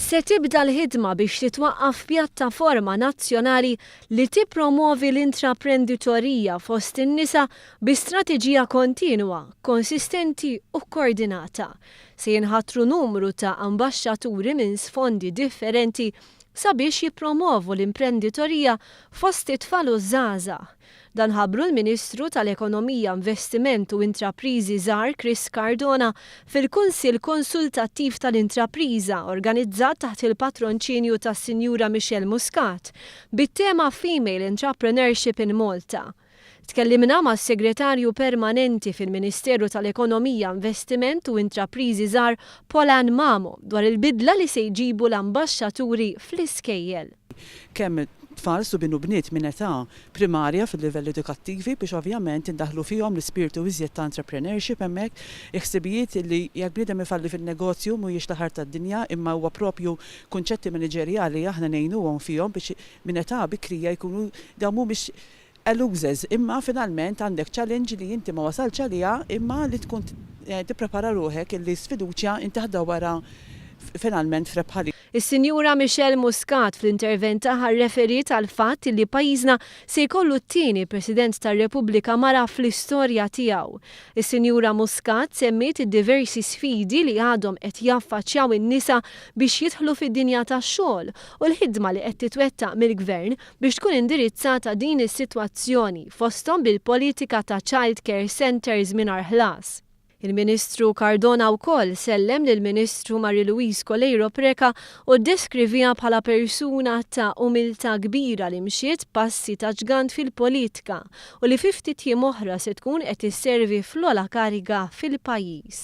Se tibda l-ħidma biex titwaqqaf pjattaforma nazzjonali li jippromwovi l-intraprenditorija fost in-nisa bi strateġija kontinwa, konsistenti u koordinata. Se jinħatru numru ta' ambaxxaturi minn sfondi differenti sabiex jippromwovu l-imprenditorija fost it-tfal u z-zgħazagħ. Dan ħabbru l-Ministru tal-Ekonomija, Investiment u Intrapriżi żgħar Chris Cardona fil-Kunsill konsultattiv tal-Intrapriża organizzat taħt il-patronċinju tas-Sinjura Michelle Muscat bit-tema Female Entrepreneurship in Malta. Tkellimna mas-Segretarju Permanenti fil-Ministeru tal-Ekonomija, Investiment u Intrapriżi żgħar Polan Mamo dwar il-bidla li se jġibu l-ambaxxaturi fl-iskejjel. Kemm tfal subinu bniet minn età primarja fil-livell edukattivi biex ovvjament indaħlu fihom l-ispirtu iżjed ta' entrepreneurship hemmhekk iħsibijiet li jekk bniedem ifalli fin-negozju mhuwiex l-aħħar tad-dinja imma huwa proprju kunċetti manageriali aħna ngħinuhom fihom biex minn età bikrija jkunu dawn mhumiex losers imma finalment għandek challenge li inti ma wasalx għaliha imma li tkun tipprepara ruħek illi sfiduċja inti ħadda wara finalment frebħali. Is-Sinjura Michelle Muscat fl-intervent tagħha rreferit għal fatt li pajjiżna se jkollu t-tieni President tar-Repubblika mara fl-istorja tiegħu. Is-Sinjura Muscat semmiet id-diversi sfidi li għadhom qed jaffaċċjaw in-nisa biex jidħlu fid-dinja tax-xogħol u l-ħidma li qed titwettaq mill-Gvern biex tkun indirizzata din is-sitwazzjoni fosthom bil-politika ta' child care centers mingħajr ħlas. Il-Ministru Cardona wkoll sellem lill-Ministru Marie-Louise Colleiro Preca u ddeskrivija bħala persuna ta' umiltà kbira li mxiet passi ta' ġgant fil-politika u li fi ftit jiem oħra se tkun qed isservi fl-ogħla kariga fil-pajjiż.